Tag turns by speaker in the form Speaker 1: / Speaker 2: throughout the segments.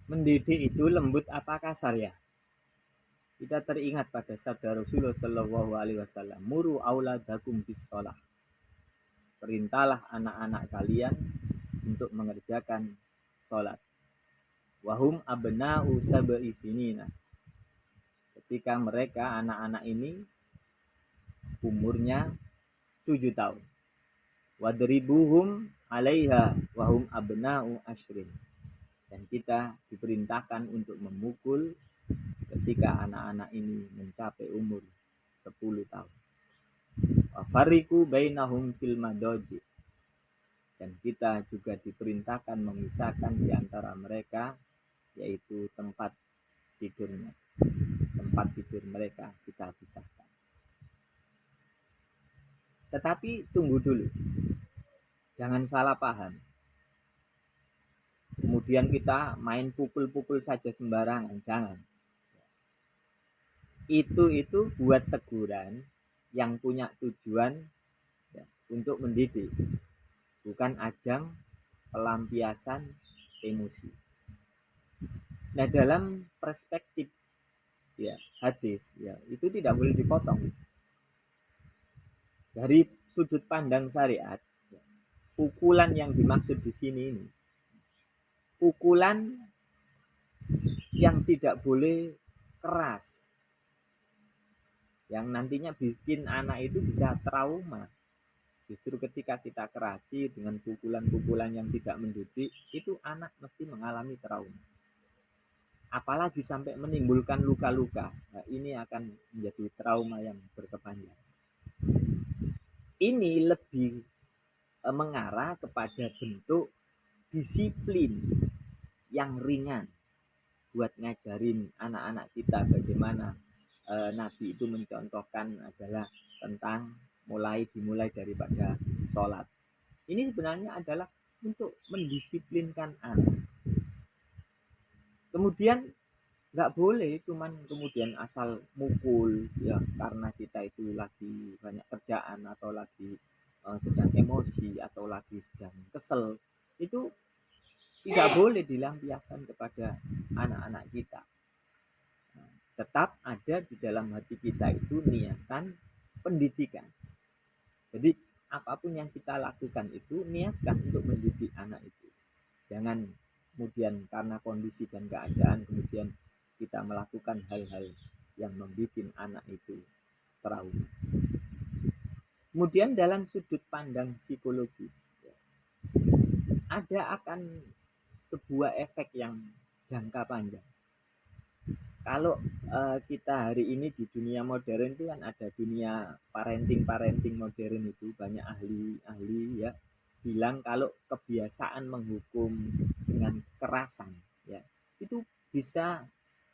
Speaker 1: mendidik itu lembut apa kasar ya? Kita teringat pada sabda Rasulullah Shallallahu Alaihi Wasallam, muru auladakum bis sholah. Perintahlah anak-anak kalian untuk mengerjakan sholat. Wahum abna'u sab'i sinina. Ketika mereka anak-anak ini umurnya 7 tahun. Wadribuhum 'alaiha wahum abna'u ashrin. Dan kita diperintahkan untuk memukul ketika anak-anak ini mencapai umur 10 tahun. Wafariku bainahum fil madoji. Dan kita juga diperintahkan memisahkan di antara mereka, yaitu tempat tidurnya. Tempat tidur mereka kita pisahkan. Tetapi tunggu dulu, jangan salah paham. Kemudian kita main pukul-pukul saja sembarangan, jangan. Itu buat teguran yang punya tujuan ya, untuk mendidik, bukan ajang pelampiasan emosi. Nah, dalam perspektif ya hadis ya itu tidak boleh dipotong. Dari sudut pandang syariat, ya, pukulan yang dimaksud di sini ini pukulan yang tidak boleh keras, yang nantinya bikin anak itu bisa trauma. Justru ketika kita kerasi dengan pukulan-pukulan yang tidak mendidik, itu anak mesti mengalami trauma. Apalagi sampai menimbulkan luka-luka. Nah, ini akan menjadi trauma yang berkepanjangan. Ini lebih mengarah kepada bentuk disiplin yang ringan buat ngajarin anak-anak kita bagaimana Nabi itu mencontohkan adalah tentang dimulai daripada sholat. Ini sebenarnya adalah untuk mendisiplinkan anak. Kemudian nggak boleh cuman kemudian asal mukul ya karena kita itu lagi banyak kerjaan atau lagi sedang emosi atau lagi sedang kesel. Itu tidak boleh dilampiaskan kepada anak-anak kita. Tetap ada di dalam hati kita itu niatan pendidikan. Jadi apapun yang kita lakukan itu niatkan untuk mendidik anak itu. Jangan kemudian karena kondisi dan keadaan kemudian kita melakukan hal-hal yang membuat anak itu trauma. Kemudian dalam sudut pandang psikologis ada akan sebuah efek yang jangka panjang. Kalau kita hari ini di dunia modern itu kan ada dunia parenting modern, itu banyak ahli ya bilang kalau kebiasaan menghukum dengan kekerasan ya itu bisa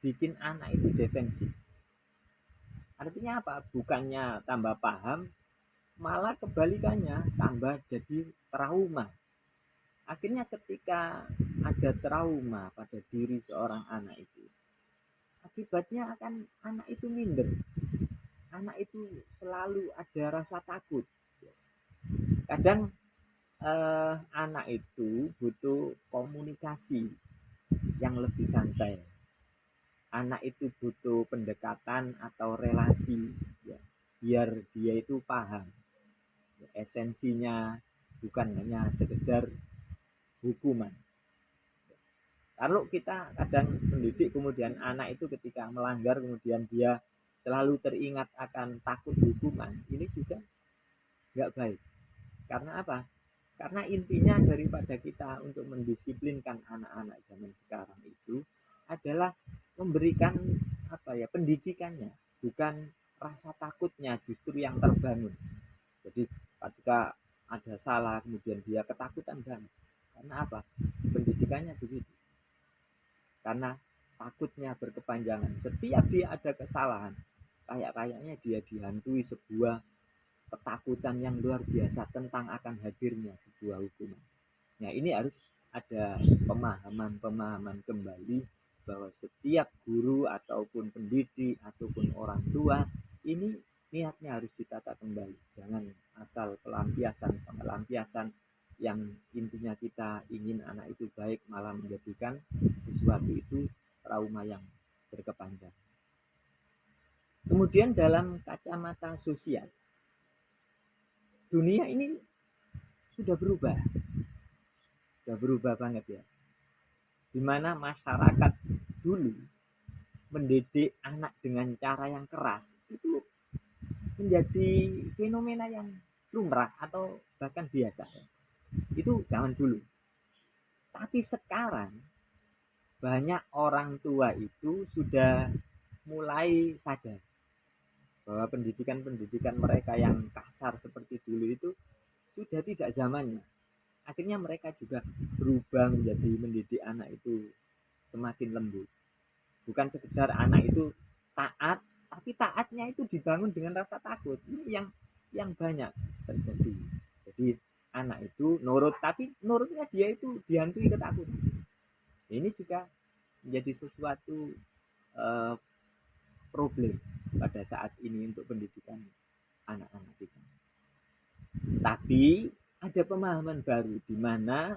Speaker 1: bikin anak itu defensif. Artinya apa? Bukannya tambah paham, malah kebalikannya tambah jadi trauma. Akhirnya ketika ada trauma pada diri seorang anak itu, akibatnya akan anak itu minder. Anak itu selalu ada rasa takut. Kadang anak itu butuh komunikasi yang lebih santai. Anak itu butuh pendekatan atau relasi ya, biar dia itu paham ya, esensinya bukan hanya sekedar hukuman. Kalau kita kadang mendidik kemudian anak itu ketika melanggar kemudian dia selalu teringat akan takut hukuman, ini juga nggak baik. Karena apa? Karena intinya daripada kita untuk mendisiplinkan anak-anak zaman sekarang itu adalah memberikan pendidikannya, bukan rasa takutnya justru yang terbangun. Jadi ketika ada salah kemudian dia ketakutan banget. Karena apa? Pendidikannya begitu. Karena takutnya berkepanjangan. Setiap dia ada kesalahan, kayaknya dia dihantui sebuah ketakutan yang luar biasa tentang akan hadirnya sebuah hukuman. Nah, ini harus ada pemahaman kembali bahwa setiap guru ataupun pendidik ataupun orang tua ini niatnya harus ditata kembali. Jangan asal pelampiasan yang intinya kita ingin anak itu baik malah menjadikan sesuatu itu trauma yang berkepanjangan. Kemudian dalam kacamata sosial, dunia ini sudah berubah banget ya. Dimana masyarakat dulu mendidik anak dengan cara yang keras itu menjadi fenomena yang lumrah atau bahkan biasa ya. Itu zaman dulu. Tapi sekarang banyak orang tua itu sudah mulai sadar bahwa pendidikan mereka yang kasar seperti dulu itu sudah tidak zamannya. Akhirnya mereka juga berubah menjadi mendidik anak itu semakin lembut. Bukan sekedar anak itu taat, tapi taatnya itu dibangun dengan rasa takut. Ini yang banyak terjadi. Jadi anak itu nurut, tapi nurutnya dia itu dihantui ketakutan. Ini juga menjadi sesuatu eh, problem pada saat ini untuk pendidikan anak-anak kita. Tapi ada pemahaman baru di mana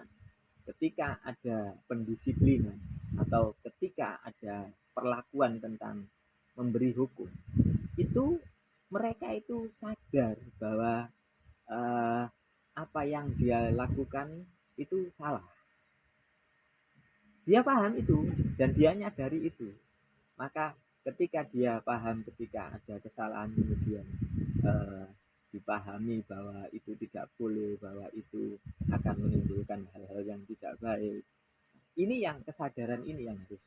Speaker 1: ketika ada pendisiplinan atau ketika ada perlakuan tentang memberi hukum, itu mereka itu sadar bahwa apa yang dia lakukan itu salah. Dia paham itu dan dia nyadari itu. Maka ketika dia paham, ketika ada kesalahan kemudian dipahami bahwa itu tidak boleh, bahwa itu akan menimbulkan hal-hal yang tidak baik. Ini yang kesadaran ini yang harus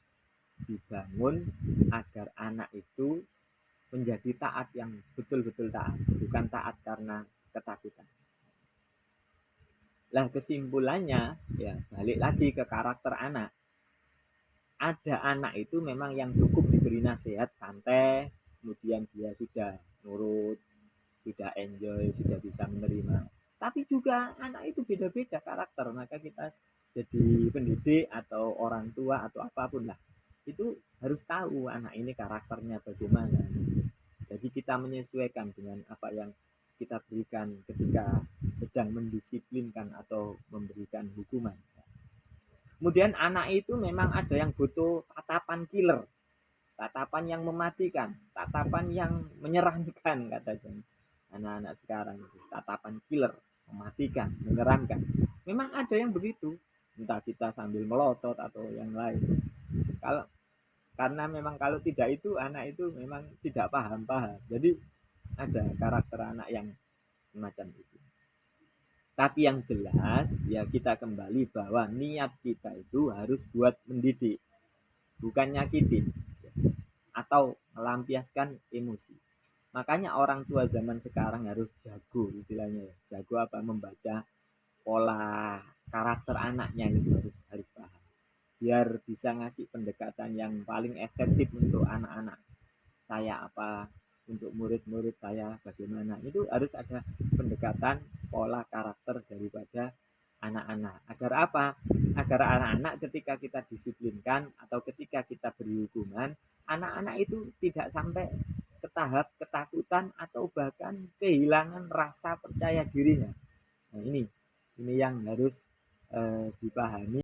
Speaker 1: dibangun agar anak itu menjadi taat yang betul-betul taat, bukan taat karena ketakutan. Lah kesimpulannya ya balik lagi ke karakter anak. Ada anak itu memang yang cukup diberi nasihat santai, kemudian dia sudah nurut, sudah enjoy, sudah bisa menerima. Tapi juga anak itu beda-beda karakter, maka kita jadi pendidik atau orang tua atau apapun lah, itu harus tahu anak ini karakternya bagaimana. Jadi kita menyesuaikan dengan apa yang kita berikan ketika sedang mendisiplinkan atau memberikan hukuman. Kemudian anak itu memang ada yang butuh tatapan killer, tatapan yang mematikan, tatapan yang menyeramkan katanya. Anak-anak sekarang itu tatapan killer, mematikan, menyeramkan. Memang ada yang begitu, entah kita sambil melotot atau yang lain. Kalau karena memang kalau tidak itu anak itu memang tidak paham. Jadi ada karakter anak yang semacam itu. Tapi yang jelas ya kita kembali bahwa niat kita itu harus buat mendidik, bukan nyakitin atau melampiaskan emosi. Makanya orang tua zaman sekarang harus jago istilahnya, jago apa, membaca pola karakter anaknya, itu harus paham biar bisa ngasih pendekatan yang paling efektif untuk anak-anak saya apa, untuk murid-murid saya bagaimana. Itu harus ada pendekatan pola karakter daripada anak-anak. Agar apa? Agar anak-anak ketika kita disiplinkan atau ketika kita beri hukuman, anak-anak itu tidak sampai ke tahap ketakutan atau bahkan kehilangan rasa percaya dirinya. Nah, ini yang harus dipahami.